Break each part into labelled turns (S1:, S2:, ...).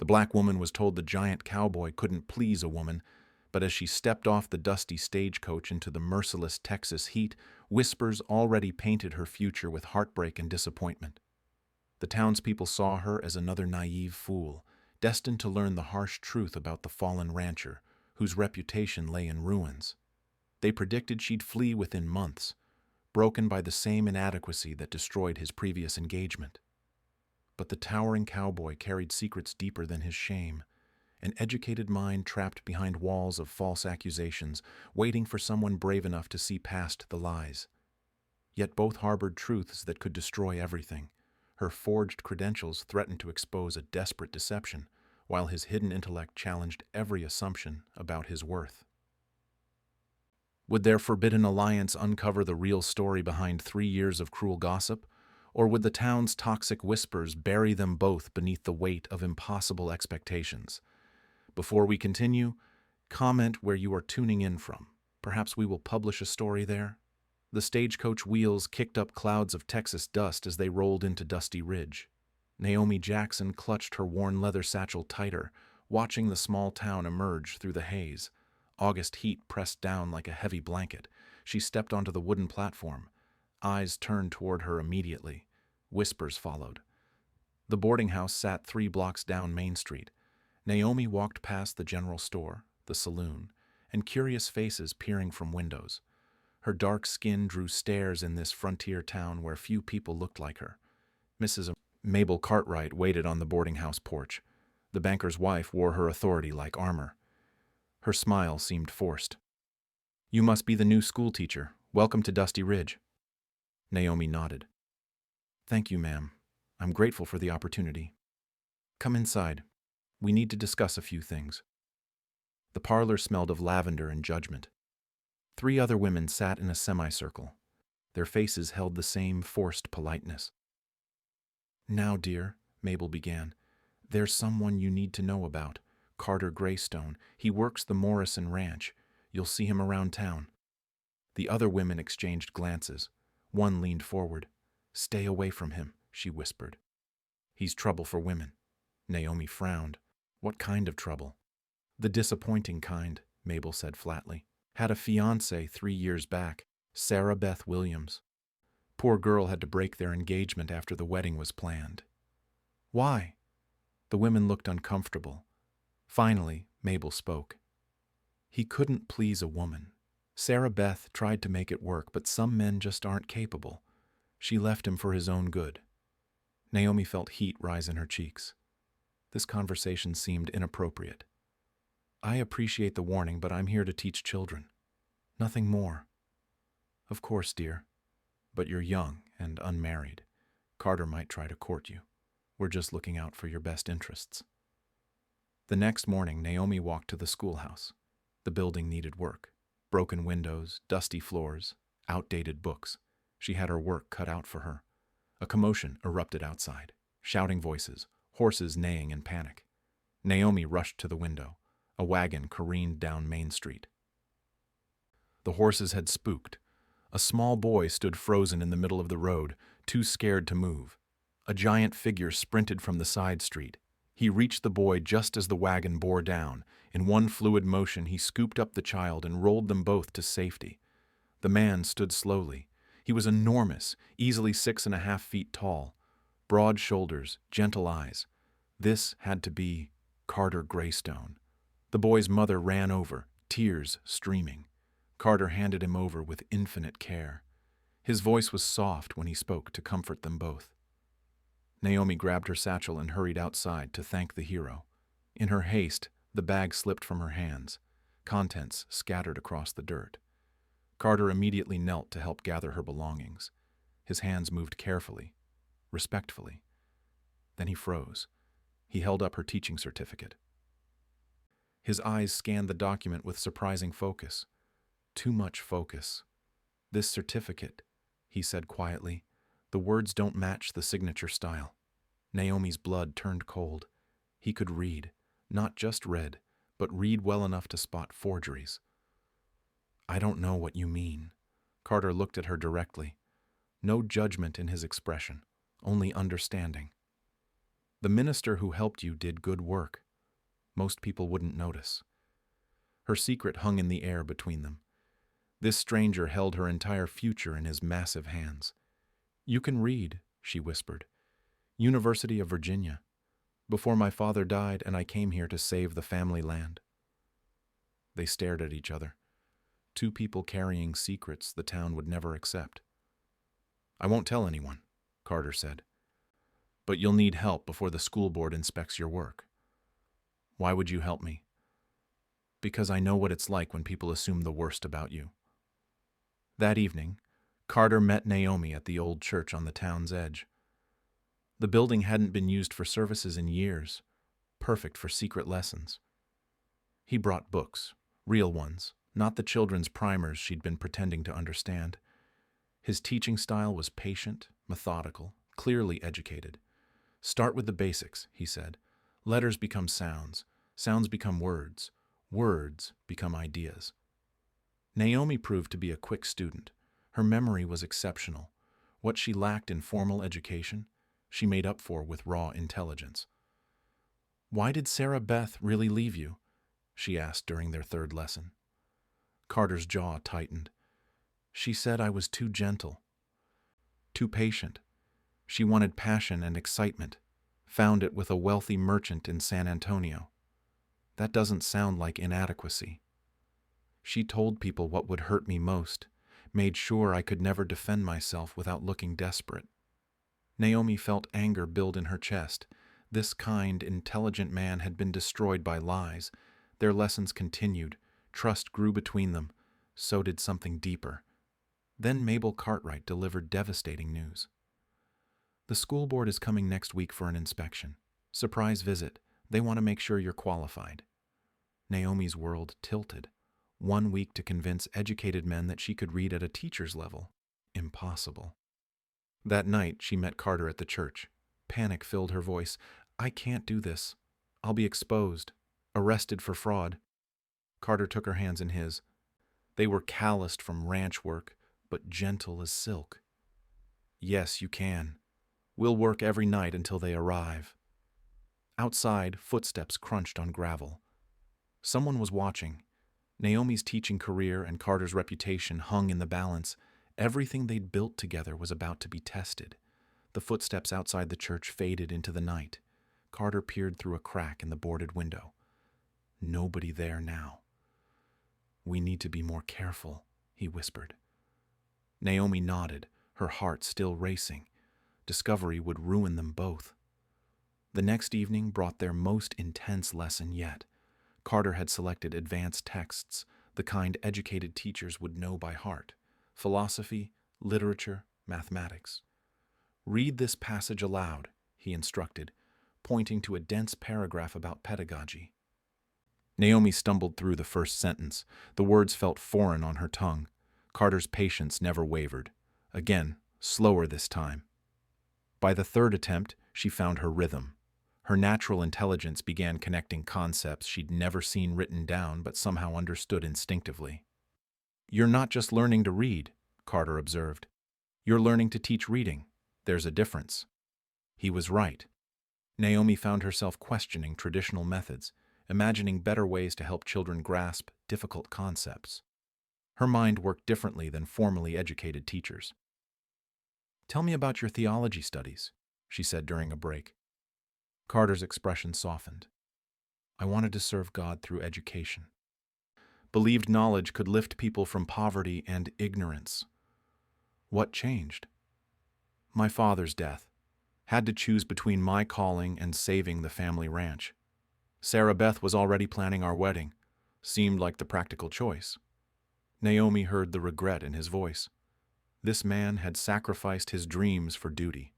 S1: The black woman was told the giant cowboy couldn't please a woman, but as she stepped off the dusty stagecoach into the merciless Texas heat, whispers already painted her future with heartbreak and disappointment. The townspeople saw her as another naive fool, destined to learn the harsh truth about the fallen rancher, whose reputation lay in ruins. They predicted she'd flee within months, broken by the same inadequacy that destroyed his previous engagement. But the towering cowboy carried secrets deeper than his shame, an educated mind trapped behind walls of false accusations, waiting for someone brave enough to see past the lies. Yet both harbored truths that could destroy everything. Her forged credentials threatened to expose a desperate deception, while his hidden intellect challenged every assumption about his worth. Would their forbidden alliance uncover the real story behind 3 years of cruel gossip? Or would the town's toxic whispers bury them both beneath the weight of impossible expectations? Before we continue, comment where you are tuning in from. Perhaps we will publish a story there. The stagecoach wheels kicked up clouds of Texas dust as they rolled into Dusty Ridge. Naomi Jackson clutched her worn leather satchel tighter, watching the small town emerge through the haze. August heat pressed down like a heavy blanket. She stepped onto the wooden platform. Eyes turned toward her immediately. Whispers followed. The boarding house sat 3 blocks down Main Street. Naomi walked past the general store, the saloon, and curious faces peering from windows. Her dark skin drew stares in this frontier town where few people looked like her. Mrs. Mabel Cartwright waited on the boarding house porch. The banker's wife wore her authority like armor. Her smile seemed forced. "You must be the new school teacher. Welcome to Dusty Ridge." Naomi nodded. "Thank you, ma'am. I'm grateful for the opportunity. Come inside. We need to discuss a few things." The parlor smelled of lavender and judgment. 3 other women sat in a semicircle. Their faces held the same forced politeness. "Now, dear," Mabel began, "there's someone you need to know about. Carter Greystone. He works the Morrison Ranch. You'll see him around town." The other women exchanged glances. One leaned forward. "Stay away from him," she whispered. "He's trouble for women." Naomi frowned. "What kind of trouble?" "The disappointing kind," Mabel said flatly. "Had a fiancée 3 years back, Sarah Beth Williams. Poor girl had to break their engagement after the wedding was planned." "Why?" The women looked uncomfortable. Finally, Mabel spoke. "He couldn't please a woman. Sarah Beth tried to make it work, but some men just aren't capable. She left him for his own good." Naomi felt heat rise in her cheeks. This conversation seemed inappropriate. "I appreciate the warning, but I'm here to teach children. Nothing more." "Of course, dear. But you're young and unmarried. Carter might try to court you. We're just looking out for your best interests." The next morning, Naomi walked to the schoolhouse. The building needed work. Broken windows, dusty floors, outdated books. She had her work cut out for her. A commotion erupted outside. Shouting voices, horses neighing in panic. Naomi rushed to the window. A wagon careened down Main Street. The horses had spooked. A small boy stood frozen in the middle of the road, too scared to move. A giant figure sprinted from the side street. He reached the boy just as the wagon bore down. In one fluid motion, he scooped up the child and rolled them both to safety. The man stood slowly. He was enormous, easily 6.5 feet tall. Broad shoulders, gentle eyes. This had to be Carter Greystone. The boy's mother ran over, tears streaming. Carter handed him over with infinite care. His voice was soft when he spoke to comfort them both. Naomi grabbed her satchel and hurried outside to thank the hero. In her haste, the bag slipped from her hands. Contents scattered across the dirt. Carter immediately knelt to help gather her belongings. His hands moved carefully, respectfully. Then he froze. He held up her teaching certificate. His eyes scanned the document with surprising focus. Too much focus. "This certificate," he said quietly. "The words don't match the signature style." Naomi's blood turned cold. He could read, not just read, but read well enough to spot forgeries. "I don't know what you mean." Carter looked at her directly. No judgment in his expression, only understanding. The minister who helped you did good work. Most people wouldn't notice. Her secret hung in the air between them. This stranger held her entire future in his massive hands. "You can read," she whispered. "University of Virginia. Before my father died and I came here to save the family land." They stared at each other. Two people carrying secrets the town would never accept. "I won't tell anyone," Carter said. "But you'll need help before the school board inspects your work." "Why would you help me?" "Because I know what it's like when people assume the worst about you." That evening, Carter met Naomi at the old church on the town's edge. The building hadn't been used for services in years, perfect for secret lessons. He brought books, real ones, not the children's primers she'd been pretending to understand. His teaching style was patient, methodical, clearly educated. "Start with the basics," he said. "Letters become sounds, sounds become words, words become ideas." Naomi proved to be a quick student. Her memory was exceptional. What she lacked in formal education, she made up for with raw intelligence. "Why did Sarah Beth really leave you?" she asked during their third lesson. Carter's jaw tightened. "She said I was too gentle, too patient. She wanted passion and excitement, found it with a wealthy merchant in San Antonio. That doesn't sound like inadequacy. She told people what would hurt me most, made sure I could never defend myself without looking desperate." Naomi felt anger build in her chest. This kind, intelligent man had been destroyed by lies. Their lessons continued. Trust grew between them. So did something deeper. Then Mabel Cartwright delivered devastating news. "The school board is coming next week for an inspection. Surprise visit. They want to make sure you're qualified." Naomi's world tilted. 1 week to convince educated men that she could read at a teacher's level. Impossible. That night, she met Carter at the church. Panic filled her voice. "I can't do this. I'll be exposed. Arrested for fraud." Carter took her hands in his. They were calloused from ranch work, but gentle as silk. "Yes, you can. We'll work every night until they arrive." Outside, footsteps crunched on gravel. Someone was watching. Naomi's teaching career and Carter's reputation hung in the balance. Everything they'd built together was about to be tested. The footsteps outside the church faded into the night. Carter peered through a crack in the boarded window. Nobody there now. "We need to be more careful," he whispered. Naomi nodded, her heart still racing. Discovery would ruin them both. The next evening brought their most intense lesson yet. Carter had selected advanced texts, the kind educated teachers would know by heart. Philosophy, literature, mathematics. "Read this passage aloud," he instructed, pointing to a dense paragraph about pedagogy. Naomi stumbled through the first sentence. The words felt foreign on her tongue. Carter's patience never wavered. Again, slower this time. By the third attempt, she found her rhythm. Her natural intelligence began connecting concepts she'd never seen written down but somehow understood instinctively. "You're not just learning to read," Carter observed. "You're learning to teach reading. There's a difference." He was right. Naomi found herself questioning traditional methods, imagining better ways to help children grasp difficult concepts. Her mind worked differently than formally educated teachers. "Tell me about your theology studies," she said during a break. Carter's expression softened. "I wanted to serve God through education. Believed knowledge could lift people from poverty and ignorance." "What changed?" "My father's death. Had to choose between my calling and saving the family ranch. Sarah Beth was already planning our wedding. Seemed like the practical choice." Naomi heard the regret in his voice. This man had sacrificed his dreams for duty.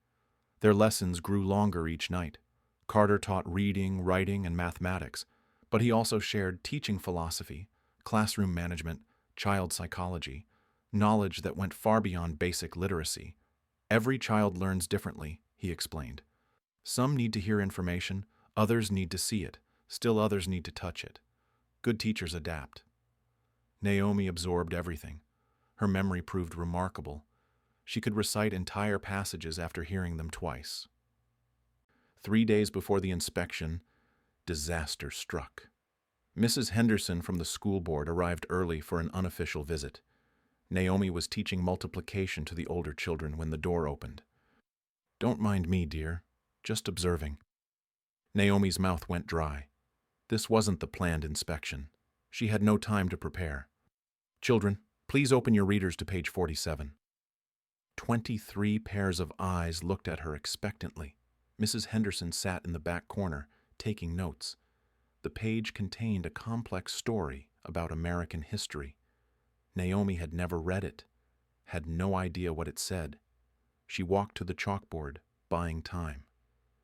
S1: Their lessons grew longer each night. Carter taught reading, writing, and mathematics, but he also shared teaching philosophy, classroom management, child psychology, knowledge that went far beyond basic literacy. "Every child learns differently," he explained. "Some need to hear information, others need to see it, still others need to touch it. Good teachers adapt." Naomi absorbed everything. Her memory proved remarkable. She could recite entire passages after hearing them twice. 3 days before the inspection, disaster struck. Mrs. Henderson from the school board arrived early for an unofficial visit. Naomi was teaching multiplication to the older children when the door opened. "Don't mind me, dear. Just observing." Naomi's mouth went dry. This wasn't the planned inspection. She had no time to prepare. "Children, please open your readers to page 47. 23 pairs of eyes looked at her expectantly. Mrs. Henderson sat in the back corner, taking notes. The page contained a complex story about American history. Naomi had never read it, had no idea what it said. She walked to the chalkboard, buying time.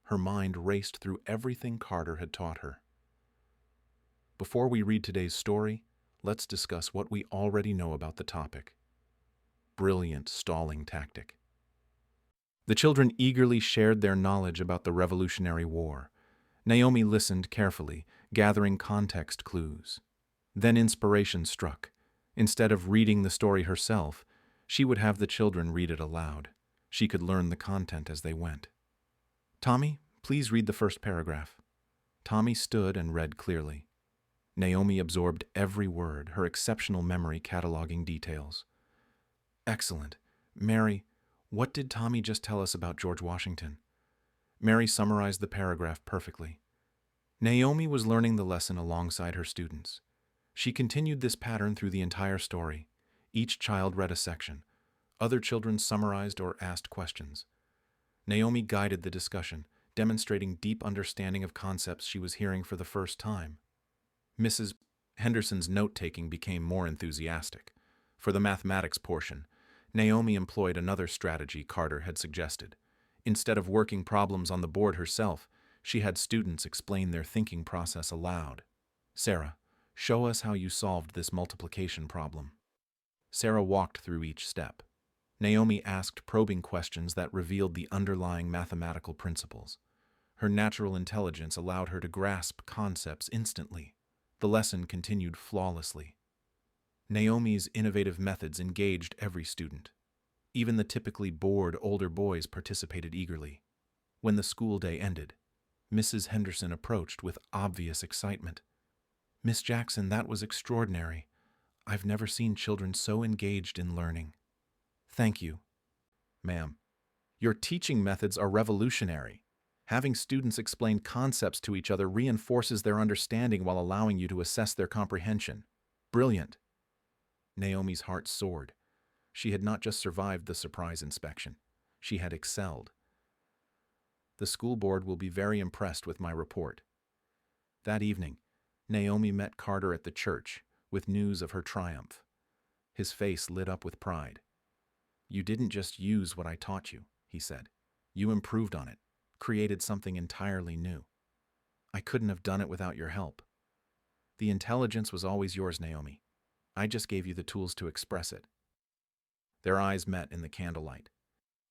S1: Her mind raced through everything Carter had taught her. Before we read today's story, let's discuss what we already know about the topic. Brilliant stalling tactic. The children eagerly shared their knowledge about the Revolutionary War. Naomi listened carefully, gathering context clues. Then inspiration struck. Instead of reading the story herself, she would have the children read it aloud. She could learn the content as they went. "Tommy, please read the first paragraph." Tommy stood and read clearly. Naomi absorbed every word, her exceptional memory cataloging details. "Excellent. Mary, what did Tommy just tell us about George Washington?" Mary summarized the paragraph perfectly. Naomi was learning the lesson alongside her students. She continued this pattern through the entire story. Each child read a section. Other children summarized or asked questions. Naomi guided the discussion, demonstrating deep understanding of concepts she was hearing for the first time. Mrs. Henderson's note-taking became more enthusiastic. For the mathematics portion, Naomi employed another strategy Carter had suggested. Instead of working problems on the board herself, she had students explain their thinking process aloud. "Sarah, show us how you solved this multiplication problem." Sarah walked through each step. Naomi asked probing questions that revealed the underlying mathematical principles. Her natural intelligence allowed her to grasp concepts instantly. The lesson continued flawlessly. Naomi's innovative methods engaged every student. Even the typically bored older boys participated eagerly. When the school day ended, Mrs. Henderson approached with obvious excitement. "Miss Jackson, that was extraordinary. I've never seen children so engaged in learning." "Thank you." "Ma'am, your teaching methods are revolutionary. Having students explain concepts to each other reinforces their understanding while allowing you to assess their comprehension. Brilliant." Naomi's heart soared. She had not just survived the surprise inspection. She had excelled. "The school board will be very impressed with my report." That evening, Naomi met Carter at the church with news of her triumph. His face lit up with pride. "You didn't just use what I taught you," he said. "You improved on it, created something entirely new. I couldn't have done it without your help." "The intelligence was always yours, Naomi. I just gave you the tools to express it." Their eyes met in the candlelight.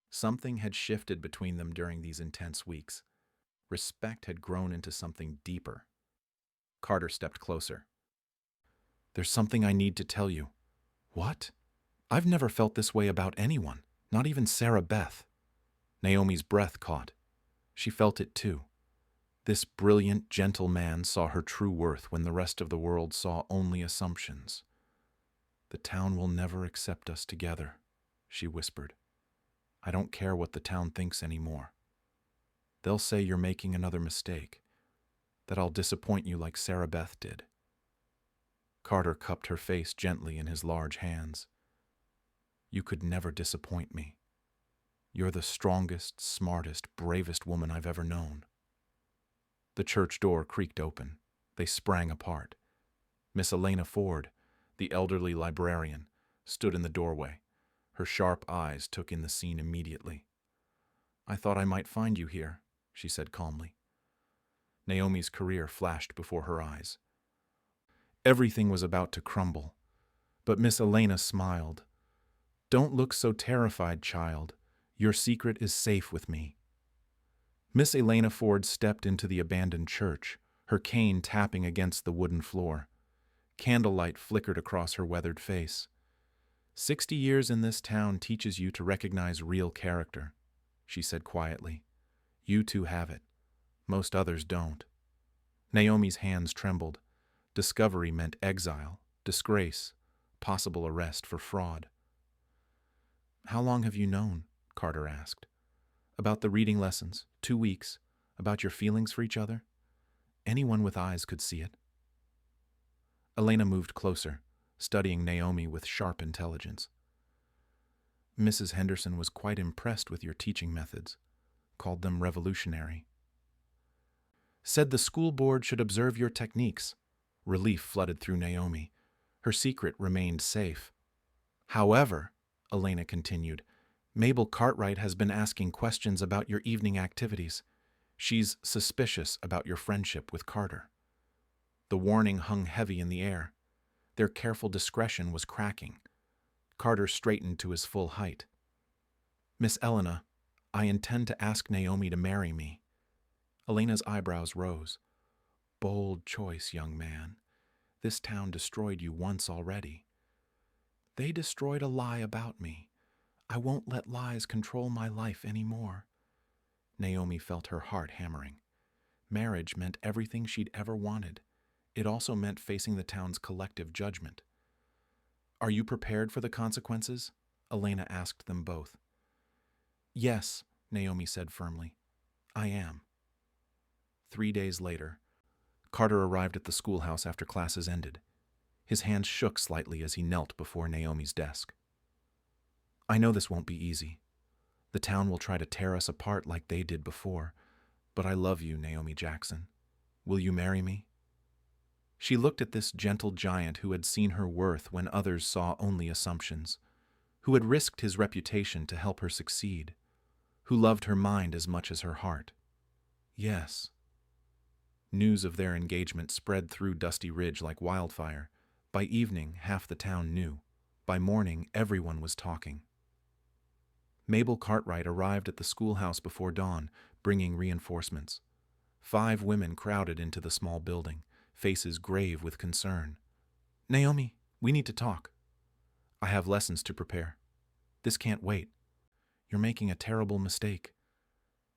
S1: Something had shifted between them during these intense weeks. Respect had grown into something deeper. Carter stepped closer. "There's something I need to tell you." "What?" "I've never felt this way about anyone, not even Sarah Beth." Naomi's breath caught. She felt it too. This brilliant, gentle man saw her true worth when the rest of the world saw only assumptions. "The town will never accept us together," she whispered. "I don't care what the town thinks anymore. They'll say you're making another mistake, that I'll disappoint you like Sarah Beth did." Carter cupped her face gently in his large hands. "You could never disappoint me. You're the strongest, smartest, bravest woman I've ever known." The church door creaked open. They sprang apart. Miss Elena Ford, the elderly librarian, stood in the doorway. Her sharp eyes took in the scene immediately. "I thought I might find you here," she said calmly. Naomi's career flashed before her eyes. Everything was about to crumble, but Miss Elena smiled. "Don't look so terrified, child. Your secret is safe with me." Miss Elena Ford stepped into the abandoned church, her cane tapping against the wooden floor. Candlelight flickered across her weathered face. 60 years in this town teaches you to recognize real character," she said quietly. "You two have it. Most others don't. Naomi's hands trembled. Discovery meant exile, disgrace, possible arrest for fraud. How long have you known? Carter asked. About the reading lessons, 2 weeks. About your feelings for each other? Anyone with eyes could see it. Elena moved closer, studying Naomi with sharp intelligence. Mrs. Henderson was quite impressed with your teaching methods, called them revolutionary. Said the school board should observe your techniques. Relief flooded through Naomi. Her secret remained safe. However, Elena continued, Mabel Cartwright has been asking questions about your evening activities. She's suspicious about your friendship with Carter. The warning hung heavy in the air. Their careful discretion was cracking. Carter straightened to his full height. Miss Elena, I intend to ask Naomi to marry me. Elena's eyebrows rose. Bold choice, young man. This town destroyed you once already. They destroyed a lie about me. I won't let lies control my life anymore. Naomi felt her heart hammering. Marriage meant everything she'd ever wanted. It also meant facing the town's collective judgment. Are you prepared for the consequences? Elena asked them both. Yes, Naomi said firmly. I am. 3 days later, Carter arrived at the schoolhouse after classes ended. His hands shook slightly as he knelt before Naomi's desk. I know this won't be easy. The town will try to tear us apart like they did before, but I love you, Naomi Jackson. Will you marry me? She looked at this gentle giant who had seen her worth when others saw only assumptions, who had risked his reputation to help her succeed, who loved her mind as much as her heart. Yes. News of their engagement spread through Dusty Ridge like wildfire. By evening, half the town knew. By morning, everyone was talking. Mabel Cartwright arrived at the schoolhouse before dawn, bringing reinforcements. 5 women crowded into the small building, faces grave with concern. Naomi, we need to talk. I have lessons to prepare. This can't wait. You're making a terrible mistake.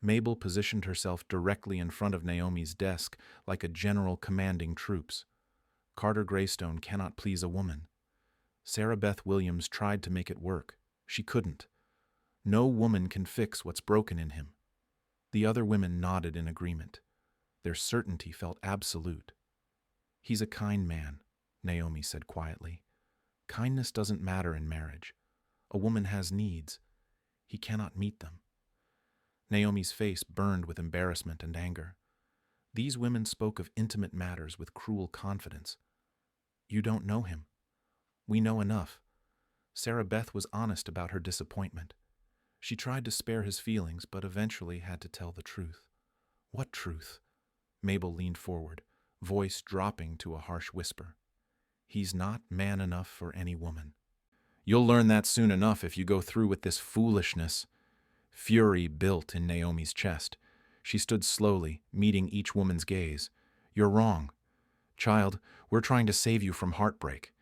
S1: Mabel positioned herself directly in front of Naomi's desk like a general commanding troops. Carter Greystone cannot please a woman. Sarah Beth Williams tried to make it work. She couldn't. No woman can fix what's broken in him. The other women nodded in agreement. Their certainty felt absolute. He's a kind man, Naomi said quietly. Kindness doesn't matter in marriage. A woman has needs. He cannot meet them. Naomi's face burned with embarrassment and anger. These women spoke of intimate matters with cruel confidence. You don't know him. We know enough. Sarah Beth was honest about her disappointment. She tried to spare his feelings, but eventually had to tell the truth. What truth? Mabel leaned forward, voice dropping to a harsh whisper. He's not man enough for any woman. You'll learn that soon enough if you go through with this foolishness. Fury built in Naomi's chest. She stood slowly, meeting each woman's gaze. You're wrong. Child, we're trying to save you from heartbreak.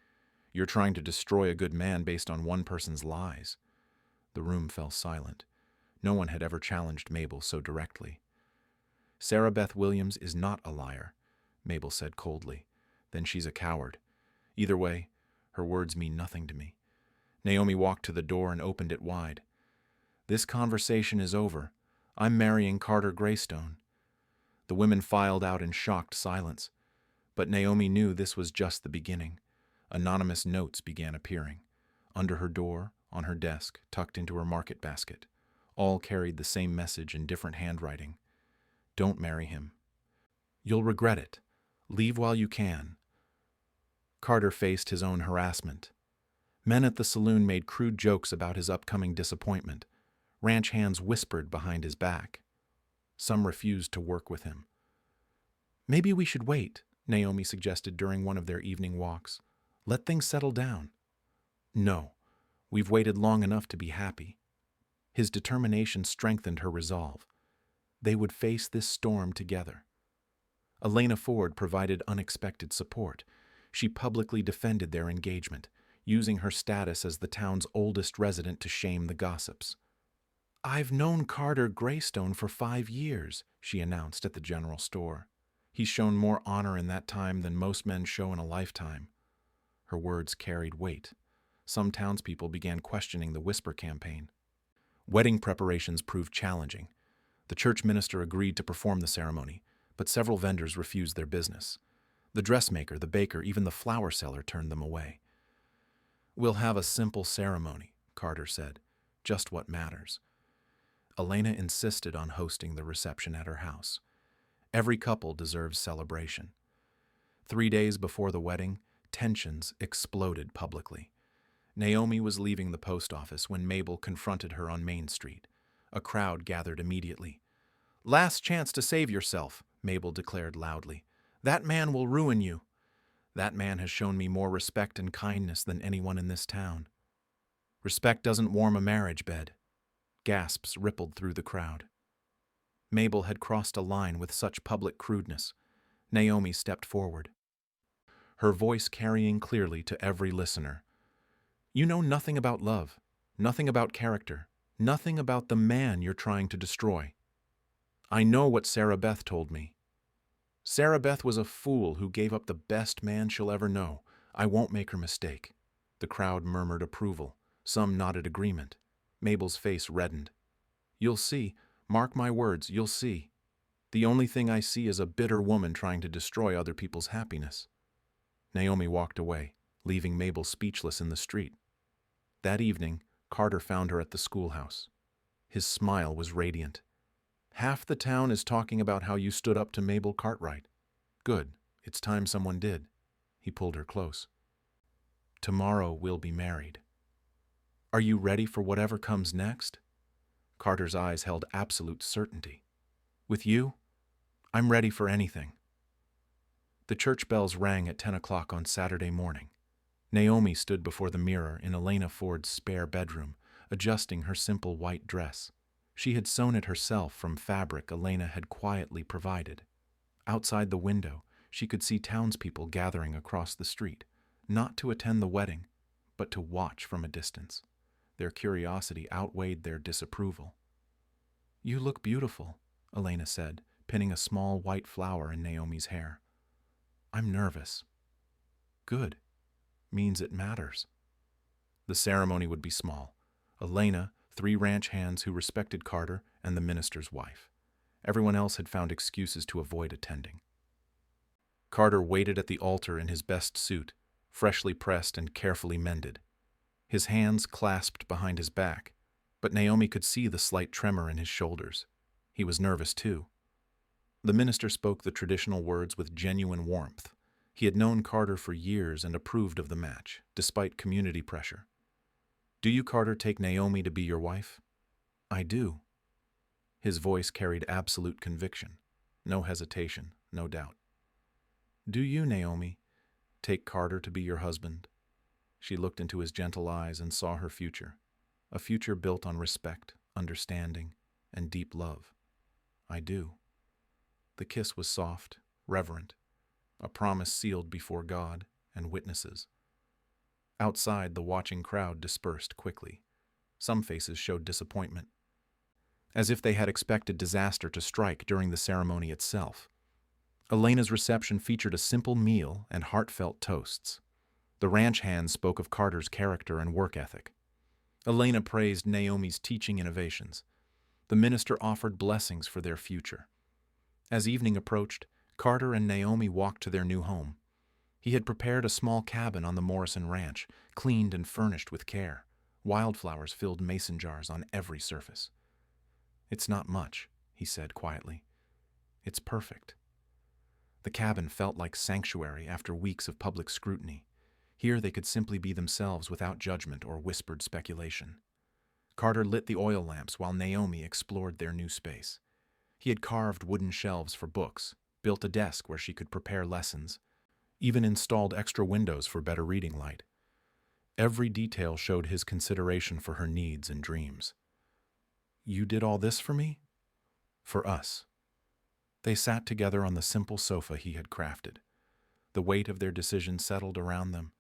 S1: You're trying to destroy a good man based on one person's lies. The room fell silent. No one had ever challenged Mabel so directly. Sarah Beth Williams is not a liar, Mabel said coldly. Then she's a coward. Either way, her words mean nothing to me. Naomi walked to the door and opened it wide. This conversation is over. I'm marrying Carter Greystone. The women filed out in shocked silence. But Naomi knew this was just the beginning. Anonymous notes began appearing. Under her door, on her desk, tucked into her market basket. All carried the same message in different handwriting. Don't marry him. You'll regret it. Leave while you can. Carter faced his own harassment. Men at the saloon made crude jokes about his upcoming disappointment. Ranch hands whispered behind his back. Some refused to work with him. Maybe we should wait, Naomi suggested during one of their evening walks. Let things settle down. No, we've waited long enough to be happy. His determination strengthened her resolve. They would face this storm together. Elena Ford provided unexpected support. She publicly defended their engagement, using her status as the town's oldest resident to shame the gossips. "I've known Carter Greystone for 5 years," she announced at the general store. "He's shown more honor in that time than most men show in a lifetime." Her words carried weight. Some townspeople began questioning the whisper campaign. Wedding preparations proved challenging. The church minister agreed to perform the ceremony, but several vendors refused their business. The dressmaker, the baker, even the flower seller turned them away. "We'll have a simple ceremony," Carter said. "Just what matters." Elena insisted on hosting the reception at her house. Every couple deserves celebration. 3 days before the wedding, tensions exploded publicly. Naomi was leaving the post office when Mabel confronted her on Main Street. A crowd gathered immediately. "Last chance to save yourself," Mabel declared loudly. "That man will ruin you. That man has shown me more respect and kindness than anyone in this town." "Respect doesn't warm a marriage bed." Gasps rippled through the crowd. Mabel had crossed a line with such public crudeness. Naomi stepped forward, her voice carrying clearly to every listener. "You know nothing about love, nothing about character, nothing about the man you're trying to destroy. I know what Sarah Beth told me. Sarah Beth was a fool who gave up the best man she'll ever know. I won't make her mistake." The crowd murmured approval. Some nodded agreement. Mabel's face reddened. "You'll see. Mark my words, you'll see. The only thing I see is a bitter woman trying to destroy other people's happiness." Naomi walked away, leaving Mabel speechless in the street. That evening, Carter found her at the schoolhouse. His smile was radiant. "Half the town is talking about how you stood up to Mabel Cartwright. Good. It's time someone did." He pulled her close. "Tomorrow we'll be married. Are you ready for whatever comes next?" Carter's eyes held absolute certainty. "With you, I'm ready for anything." The church bells rang at 10 o'clock on Saturday morning. Naomi stood before the mirror in Elena Ford's spare bedroom, adjusting her simple white dress. She had sewn it herself from fabric Elena had quietly provided. Outside the window, she could see townspeople gathering across the street, not to attend the wedding, but to watch from a distance. Their curiosity outweighed their disapproval. "You look beautiful," Elena said, pinning a small white flower in Naomi's hair. "I'm nervous." "Good. Means it matters." The ceremony would be small. Elena, 3 ranch hands who respected Carter, and the minister's wife. Everyone else had found excuses to avoid attending. Carter waited at the altar in his best suit, freshly pressed and carefully mended. His hands clasped behind his back, but Naomi could see the slight tremor in his shoulders. He was nervous too. The minister spoke the traditional words with genuine warmth. He had known Carter for years and approved of the match, despite community pressure. "Do you, Carter, take Naomi to be your wife?" "I do." His voice carried absolute conviction. No hesitation, no doubt. "Do you, Naomi, take Carter to be your husband?" She looked into his gentle eyes and saw her future, a future built on respect, understanding, and deep love. "I do." The kiss was soft, reverent, a promise sealed before God and witnesses. Outside, the watching crowd dispersed quickly. Some faces showed disappointment, as if they had expected disaster to strike during the ceremony itself. Elena's reception featured a simple meal and heartfelt toasts. The ranch hands spoke of Carter's character and work ethic. Elena praised Naomi's teaching innovations. The minister offered blessings for their future. As evening approached, Carter and Naomi walked to their new home. He had prepared a small cabin on the Morrison Ranch, cleaned and furnished with care. Wildflowers filled mason jars on every surface. "It's not much," he said quietly. "It's perfect." The cabin felt like sanctuary after weeks of public scrutiny. Here they could simply be themselves without judgment or whispered speculation. Carter lit the oil lamps while Naomi explored their new space. He had carved wooden shelves for books, built a desk where she could prepare lessons, even installed extra windows for better reading light. Every detail showed his consideration for her needs and dreams. "You did all this for me?" "For us." They sat together on the simple sofa he had crafted. The weight of their decision settled around them.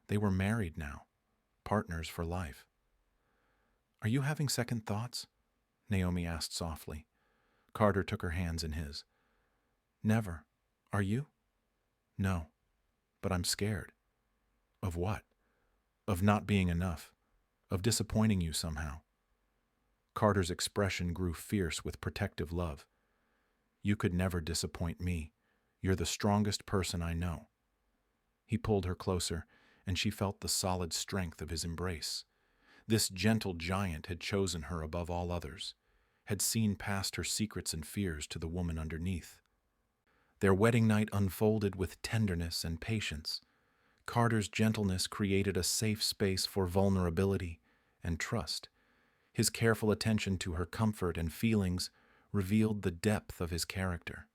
S1: They were married now, partners for life. "Are you having second thoughts?" Naomi asked softly. Carter took her hands in his. Never. Are you? No. But I'm scared. Of what? Of not being enough. Of disappointing you somehow. Carter's expression grew fierce with protective love. You could never disappoint me. You're the strongest person I know. He pulled her closer, and she felt the solid strength of his embrace. This gentle giant had chosen her above all others, had seen past her secrets and fears to the woman underneath. Their wedding night unfolded with tenderness and patience. Carter's gentleness created a safe space for vulnerability and trust. His careful attention to her comfort and feelings revealed the depth of his character.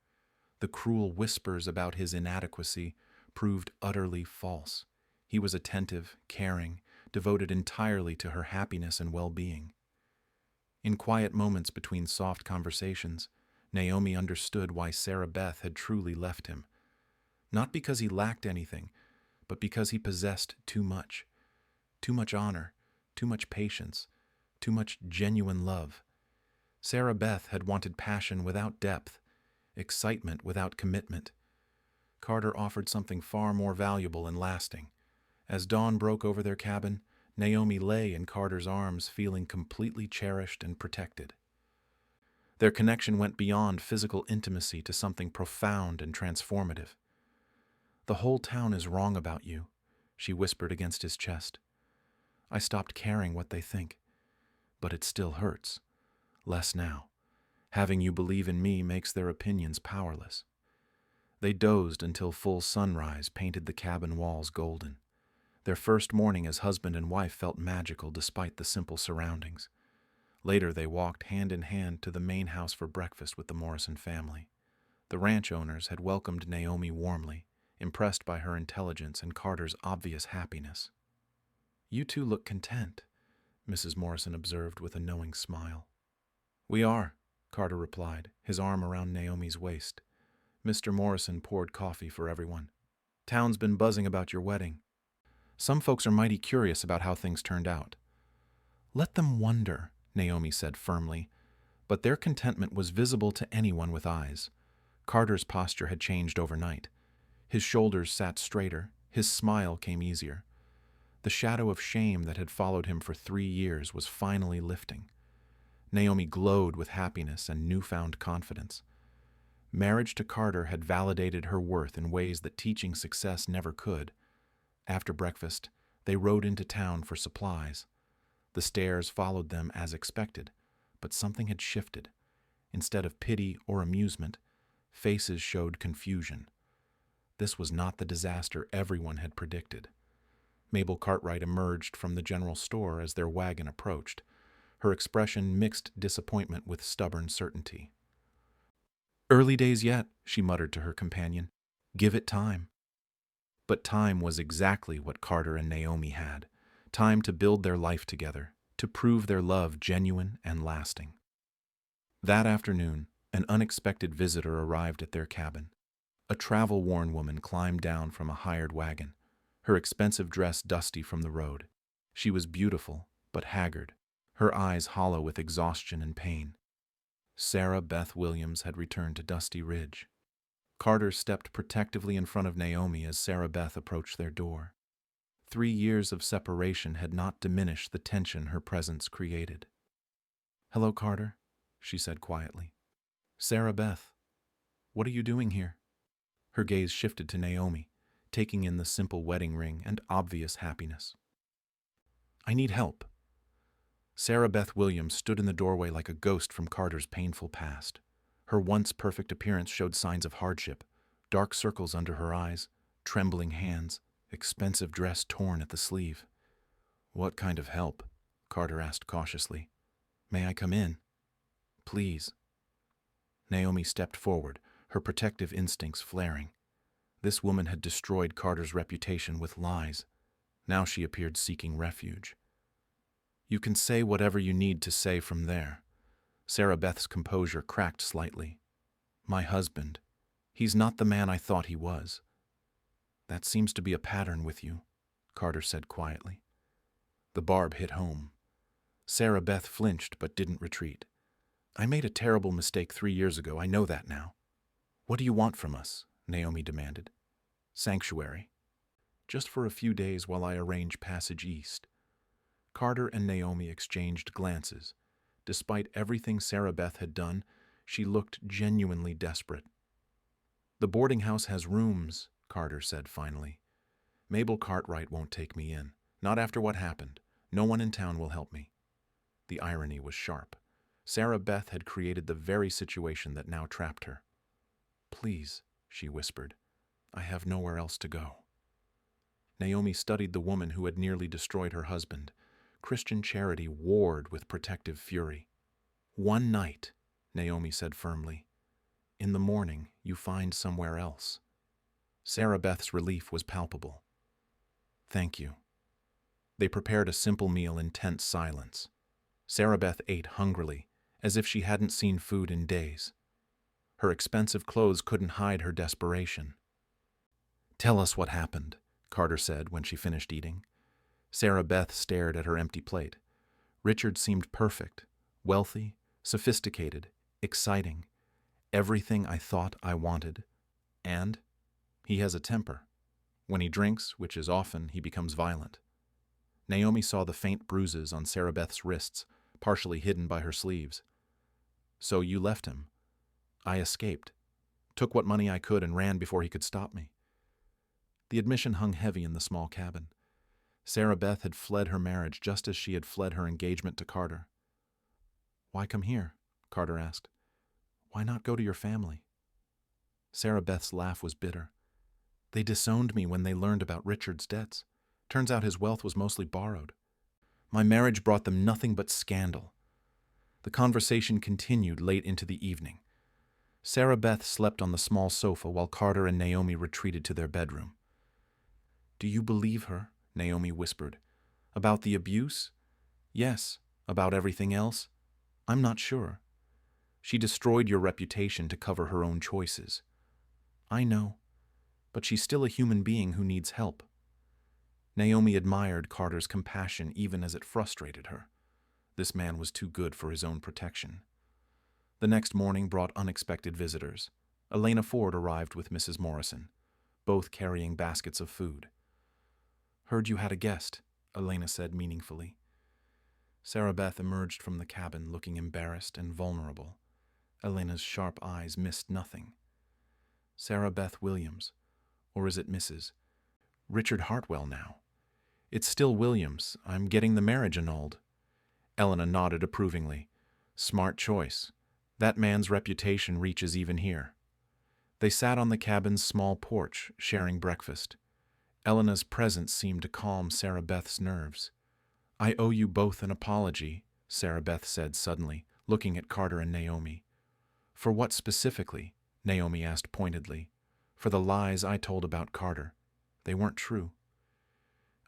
S1: The cruel whispers about his inadequacy proved utterly false. He was attentive, caring, devoted entirely to her happiness and well-being. In quiet moments between soft conversations, Naomi understood why Sarah Beth had truly left him. Not because he lacked anything, but because he possessed too much. Too much honor, too much patience, too much genuine love. Sarah Beth had wanted passion without depth, excitement without commitment. Carter offered something far more valuable and lasting. As dawn broke over their cabin, Naomi lay in Carter's arms, feeling completely cherished and protected. Their connection went beyond physical intimacy to something profound and transformative. "The whole town is wrong about you," she whispered against his chest. "I stopped caring what they think. But it still hurts. Less now. Having you believe in me makes their opinions powerless." They dozed until full sunrise painted the cabin walls golden. Their first morning as husband and wife felt magical despite the simple surroundings. Later they walked hand in hand to the main house for breakfast with the Morrison family. The ranch owners had welcomed Naomi warmly, impressed by her intelligence and Carter's obvious happiness. "You two look content," Mrs. Morrison observed with a knowing smile. "We are," Carter replied, his arm around Naomi's waist. Mr. Morrison poured coffee for everyone. "Town's been buzzing about your wedding. Some folks are mighty curious about how things turned out." "Let them wonder," Naomi said firmly, but their contentment was visible to anyone with eyes. Carter's posture had changed overnight. His shoulders sat straighter, his smile came easier. The shadow of shame that had followed him for 3 years was finally lifting. Naomi glowed with happiness and newfound confidence. Marriage to Carter had validated her worth in ways that teaching success never could. After breakfast, they rode into town for supplies. The stares followed them as expected, but something had shifted. Instead of pity or amusement, faces showed confusion. This was not the disaster everyone had predicted. Mabel Cartwright emerged from the general store as their wagon approached. Her expression mixed disappointment with stubborn certainty. "Early days yet," she muttered to her companion. "Give it time." But time was exactly what Carter and Naomi had. Time to build their life together, to prove their love genuine and lasting. That afternoon, an unexpected visitor arrived at their cabin. A travel-worn woman climbed down from a hired wagon, her expensive dress dusty from the road. She was beautiful, but haggard, her eyes hollow with exhaustion and pain. Sarah Beth Williams had returned to Dusty Ridge. Carter stepped protectively in front of Naomi as Sarah Beth approached their door. 3 years of separation had not diminished the tension her presence created. "Hello, Carter," she said quietly. "Sarah Beth, what are you doing here?" Her gaze shifted to Naomi, taking in the simple wedding ring and obvious happiness. "I need help." Sarah Beth Williams stood in the doorway like a ghost from Carter's painful past. Her once perfect appearance showed signs of hardship, dark circles under her eyes, trembling hands, expensive dress torn at the sleeve. "What kind of help?" Carter asked cautiously. "May I come in?" "Please." Naomi stepped forward, her protective instincts flaring. This woman had destroyed Carter's reputation with lies. Now she appeared seeking refuge. "You can say whatever you need to say from there." Sarah Beth's composure cracked slightly. "My husband. He's not the man I thought he was." "That seems to be a pattern with you," Carter said quietly. The barb hit home. Sarah Beth flinched but didn't retreat. I made a terrible mistake 3 years ago. I know that now. What do you want from us? Naomi demanded. Sanctuary. Just for a few days while I arrange passage east. Carter and Naomi exchanged glances. Despite everything Sarah Beth had done, she looked genuinely desperate. The boarding house has rooms, Carter said finally. Mabel Cartwright won't take me in. Not after what happened. No one in town will help me. The irony was sharp. Sarah Beth had created the very situation that now trapped her. Please, she whispered. I have nowhere else to go. Naomi studied the woman who had nearly destroyed her husband. Christian charity warred with protective fury. One night, Naomi said firmly. In the morning, you find somewhere else. Sarah Beth's relief was palpable. Thank you. They prepared a simple meal in tense silence. Sarah Beth ate hungrily, as if she hadn't seen food in days. Her expensive clothes couldn't hide her desperation. Tell us what happened, Carter said when she finished eating. Sarah Beth stared at her empty plate. Richard seemed perfect, wealthy, sophisticated, exciting. Everything I thought I wanted. And he has a temper. When he drinks, which is often, he becomes violent. Naomi saw the faint bruises on Sarah Beth's wrists, partially hidden by her sleeves. So you left him. I escaped, took what money I could and ran before he could stop me. The admission hung heavy in the small cabin. Sarah Beth had fled her marriage just as she had fled her engagement to Carter. Why come here? Carter asked. Why not go to your family? Sarah Beth's laugh was bitter. They disowned me when they learned about Richard's debts. Turns out his wealth was mostly borrowed. My marriage brought them nothing but scandal. The conversation continued late into the evening. Sarah Beth slept on the small sofa while Carter and Naomi retreated to their bedroom. Do you believe her? Naomi whispered. About the abuse? Yes. About everything else? I'm not sure. She destroyed your reputation to cover her own choices. I know, but she's still a human being who needs help. Naomi admired Carter's compassion even as it frustrated her. This man was too good for his own protection. The next morning brought unexpected visitors. Elena Ford arrived with Mrs. Morrison, both carrying baskets of food. Heard you had a guest, Elena said meaningfully. Sarah Beth emerged from the cabin looking embarrassed and vulnerable. Elena's sharp eyes missed nothing. Sarah Beth Williams, or is it Mrs. Richard Hartwell now? It's still Williams. I'm getting the marriage annulled. Elena nodded approvingly. Smart choice. That man's reputation reaches even here. They sat on the cabin's small porch, sharing breakfast. Elena's presence seemed to calm Sarah Beth's nerves. I owe you both an apology, Sarah Beth said suddenly, looking at Carter and Naomi. For what specifically? Naomi asked pointedly. For the lies I told about Carter. They weren't true.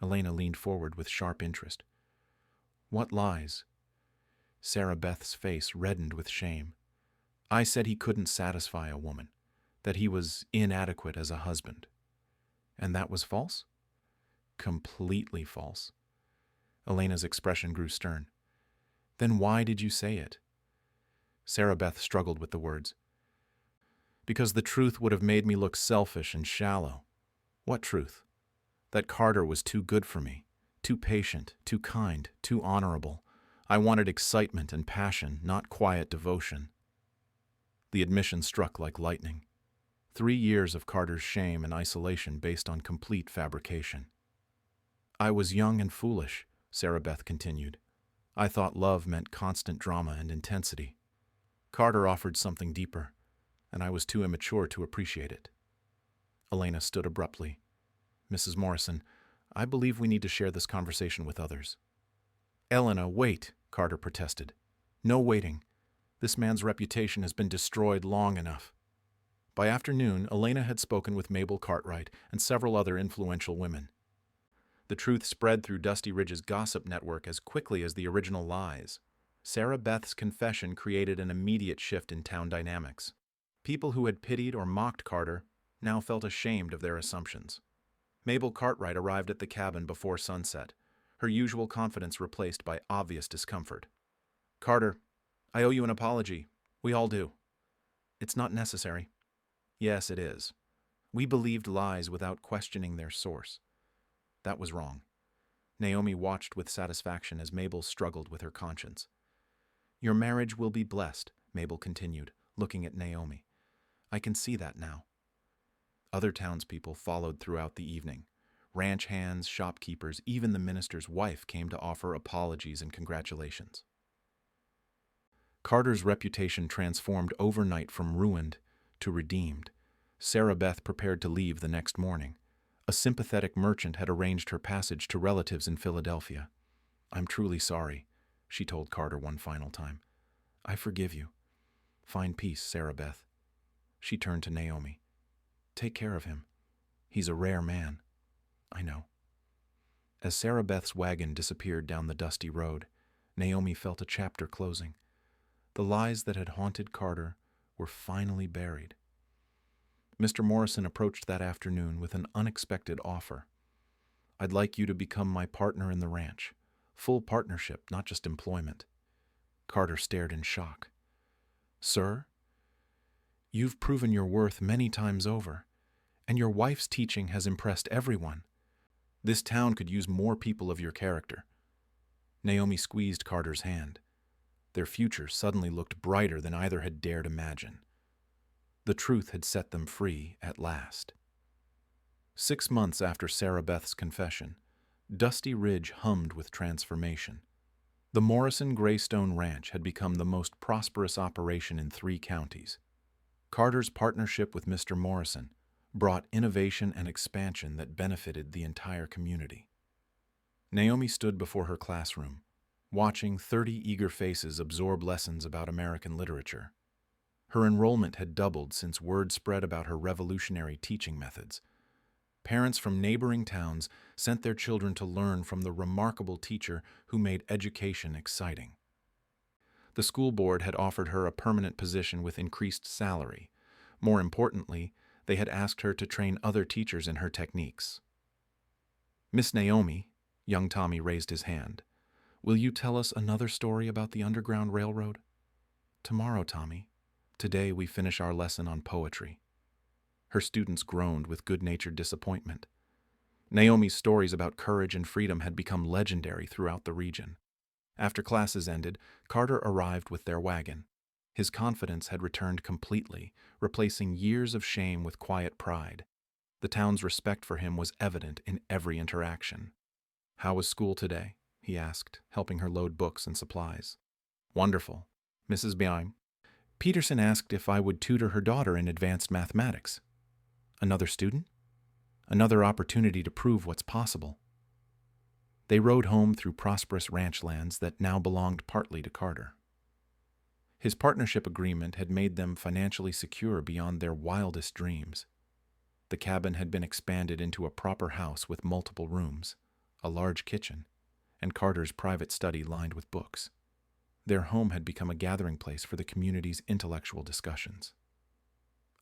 S1: Elena leaned forward with sharp interest. What lies? Sarah Beth's face reddened with shame. I said he couldn't satisfy a woman, that he was inadequate as a husband. And that was false? Completely false. Elena's expression grew stern. Then why did you say it? Sarah Beth struggled with the words. Because the truth would have made me look selfish and shallow. What truth? That Carter was too good for me, too patient, too kind, too honorable. I wanted excitement and passion, not quiet devotion. The admission struck like lightning. 3 years of Carter's shame and isolation based on complete fabrication. I was young and foolish, Sarah Beth continued. I thought love meant constant drama and intensity. Carter offered something deeper, and I was too immature to appreciate it. Elena stood abruptly. Mrs. Morrison, I believe we need to share this conversation with others. Elena, wait, Carter protested. No waiting. This man's reputation has been destroyed long enough. By afternoon, Elena had spoken with Mabel Cartwright and several other influential women. The truth spread through Dusty Ridge's gossip network as quickly as the original lies. Sarah Beth's confession created an immediate shift in town dynamics. People who had pitied or mocked Carter now felt ashamed of their assumptions. Mabel Cartwright arrived at the cabin before sunset, her usual confidence replaced by obvious discomfort. Carter, I owe you an apology. We all do. It's not necessary. Yes, it is. We believed lies without questioning their source. That was wrong. Naomi watched with satisfaction as Mabel struggled with her conscience. Your marriage will be blessed, Mabel continued, looking at Naomi. I can see that now. Other townspeople followed throughout the evening. Ranch hands, shopkeepers, even the minister's wife came to offer apologies and congratulations. Carter's reputation transformed overnight from ruined to redeemed. Sarah Beth prepared to leave the next morning. A sympathetic merchant had arranged her passage to relatives in Philadelphia. I'm truly sorry, she told Carter one final time. I forgive you. Find peace, Sarah Beth. She turned to Naomi. Take care of him. He's a rare man. I know. As Sarah Beth's wagon disappeared down the dusty road, Naomi felt a chapter closing. The lies that had haunted Carter were finally buried. Mr. Morrison approached that afternoon with an unexpected offer. I'd like you to become my partner in the ranch. Full partnership, not just employment. Carter stared in shock. Sir? You've proven your worth many times over, and your wife's teaching has impressed everyone. This town could use more people of your character. Naomi squeezed Carter's hand. Their future suddenly looked brighter than either had dared imagine. The truth had set them free at last. 6 months after Sarah Beth's confession, Dusty Ridge hummed with transformation. The Morrison Greystone Ranch had become the most prosperous operation in 3 counties. Carter's partnership with Mr. Morrison brought innovation and expansion that benefited the entire community. Naomi stood before her classroom, watching 30 eager faces absorb lessons about American literature. Her enrollment had doubled since word spread about her revolutionary teaching methods. Parents from neighboring towns sent their children to learn from the remarkable teacher who made education exciting. The school board had offered her a permanent position with increased salary. More importantly, they had asked her to train other teachers in her techniques. Miss Naomi, young Tommy raised his hand. Will you tell us another story about the Underground Railroad? Tomorrow, Tommy. Today we finish our lesson on poetry. Her students groaned with good-natured disappointment. Naomi's stories about courage and freedom had become legendary throughout the region. After classes ended, Carter arrived with their wagon. His confidence had returned completely, replacing years of shame with quiet pride. The town's respect for him was evident in every interaction. How was school today? He asked, helping her load books and supplies. Wonderful. Mrs. Beim. Peterson asked if I would tutor her daughter in advanced mathematics. Another student? Another opportunity to prove what's possible. They rode home through prosperous ranch lands that now belonged partly to Carter. His partnership agreement had made them financially secure beyond their wildest dreams. The cabin had been expanded into a proper house with multiple rooms, a large kitchen, and Carter's private study lined with books. Their home had become a gathering place for the community's intellectual discussions.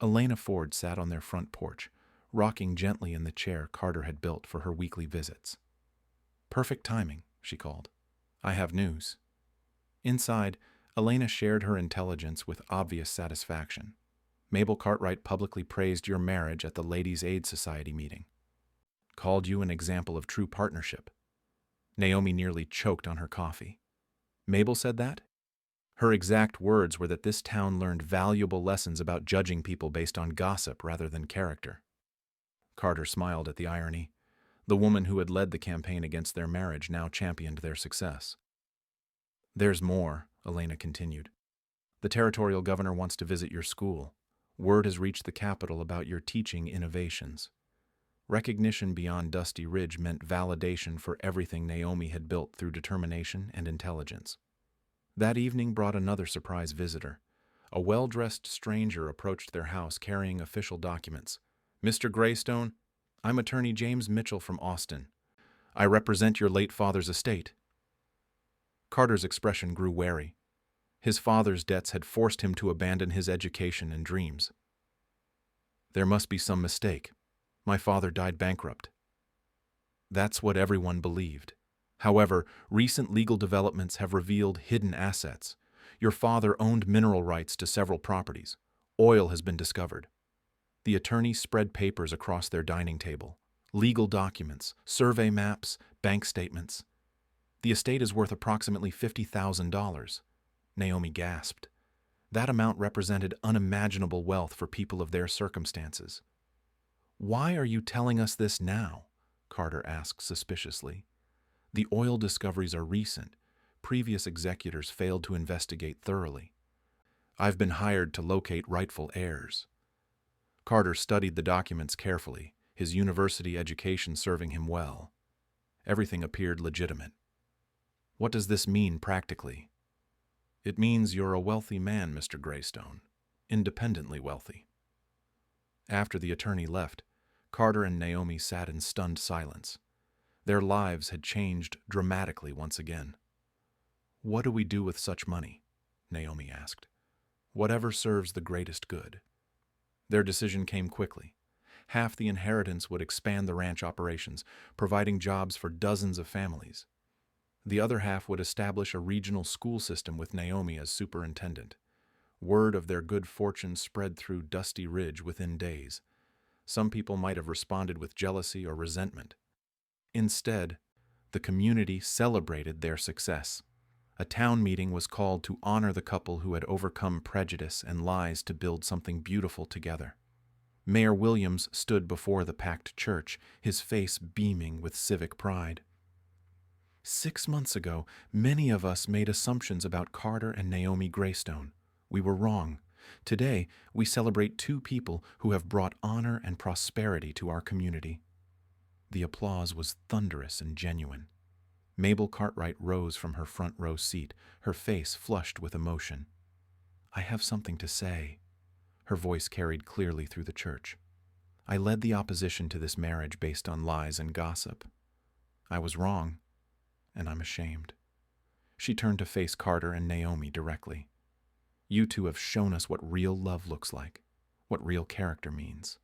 S1: Elena Ford sat on their front porch, rocking gently in the chair Carter had built for her weekly visits. Perfect timing, she called. I have news. Inside, Elena shared her intelligence with obvious satisfaction. Mabel Cartwright publicly praised your marriage at the Ladies' Aid Society meeting. Called you an example of true partnership. Naomi nearly choked on her coffee. Mabel said that? Her exact words were that this town learned valuable lessons about judging people based on gossip rather than character. Carter smiled at the irony. The woman who had led the campaign against their marriage now championed their success. There's more, Elena continued. The territorial governor wants to visit your school. Word has reached the capital about your teaching innovations. Recognition beyond Dusty Ridge meant validation for everything Naomi had built through determination and intelligence. That evening brought another surprise visitor. A well-dressed stranger approached their house carrying official documents. Mr. Greystone, I'm attorney James Mitchell from Austin. I represent your late father's estate. Carter's expression grew wary. His father's debts had forced him to abandon his education and dreams. There must be some mistake. My father died bankrupt. That's what everyone believed. However, recent legal developments have revealed hidden assets. Your father owned mineral rights to several properties. Oil has been discovered. The attorney spread papers across their dining table. Legal documents, survey maps, bank statements. The estate is worth approximately $50,000. Naomi gasped. That amount represented unimaginable wealth for people of their circumstances. Why are you telling us this now? Carter asked suspiciously. The oil discoveries are recent. Previous executors failed to investigate thoroughly. I've been hired to locate rightful heirs. Carter studied the documents carefully, his university education serving him well. Everything appeared legitimate. What does this mean practically? It means you're a wealthy man, Mr. Greystone. Independently wealthy. After the attorney left, Carter and Naomi sat in stunned silence. Their lives had changed dramatically once again. What do we do with such money? Naomi asked. Whatever serves the greatest good. Their decision came quickly. Half the inheritance would expand the ranch operations, providing jobs for dozens of families. The other half would establish a regional school system with Naomi as superintendent. Word of their good fortune spread through Dusty Ridge within days. Some people might have responded with jealousy or resentment. Instead, the community celebrated their success. A town meeting was called to honor the couple who had overcome prejudice and lies to build something beautiful together. Mayor Williams stood before the packed church, his face beaming with civic pride. 6 months ago, many of us made assumptions about Carter and Naomi Greystone. We were wrong. Today, we celebrate two people who have brought honor and prosperity to our community. The applause was thunderous and genuine. Mabel Cartwright rose from her front row seat, her face flushed with emotion. I have something to say. Her voice carried clearly through the church. I led the opposition to this marriage based on lies and gossip. I was wrong, and I'm ashamed. She turned to face Carter and Naomi directly. You two have shown us what real love looks like, what real character means.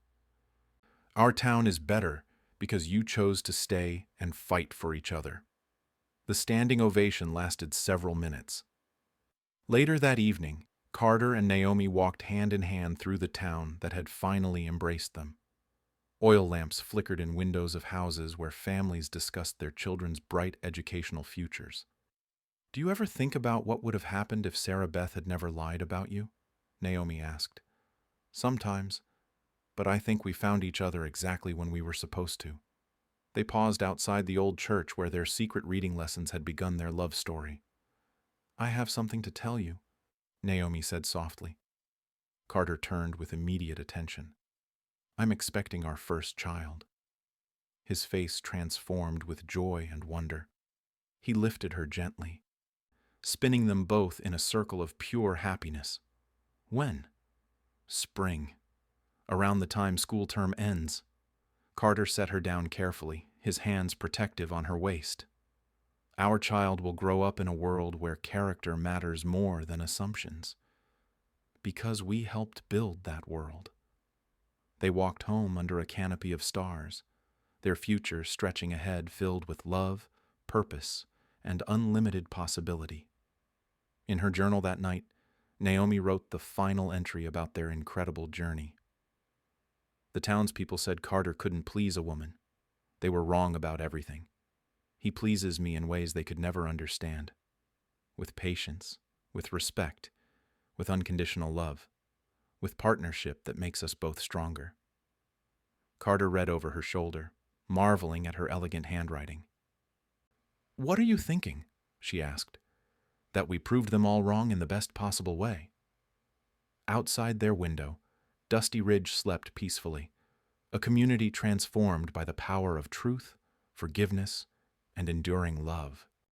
S1: Our town is better because you chose to stay and fight for each other. The standing ovation lasted several minutes. Later that evening, Carter and Naomi walked hand in hand through the town that had finally embraced them. Oil lamps flickered in windows of houses where families discussed their children's bright educational futures. Do you ever think about what would have happened if Sarah Beth had never lied about you? Naomi asked. Sometimes, but I think we found each other exactly when we were supposed to. They paused outside the old church where their secret reading lessons had begun their love story. I have something to tell you, Naomi said softly. Carter turned with immediate attention. I'm expecting our first child. His face transformed with joy and wonder. He lifted her gently, spinning them both in a circle of pure happiness. When? Spring. Around the time school term ends. Carter set her down carefully, his hands protective on her waist. Our child will grow up in a world where character matters more than assumptions. Because we helped build that world. They walked home under a canopy of stars, their future stretching ahead filled with love, purpose, and unlimited possibility. In her journal that night, Naomi wrote the final entry about their incredible journey. The townspeople said Carter couldn't please a woman. They were wrong about everything. He pleases me in ways they could never understand. With patience, with respect, with unconditional love, with partnership that makes us both stronger. Carter read over her shoulder, marveling at her elegant handwriting. What are you thinking? She asked. That we proved them all wrong in the best possible way. Outside their window, Dusty Ridge slept peacefully, a community transformed by the power of truth, forgiveness, and enduring love.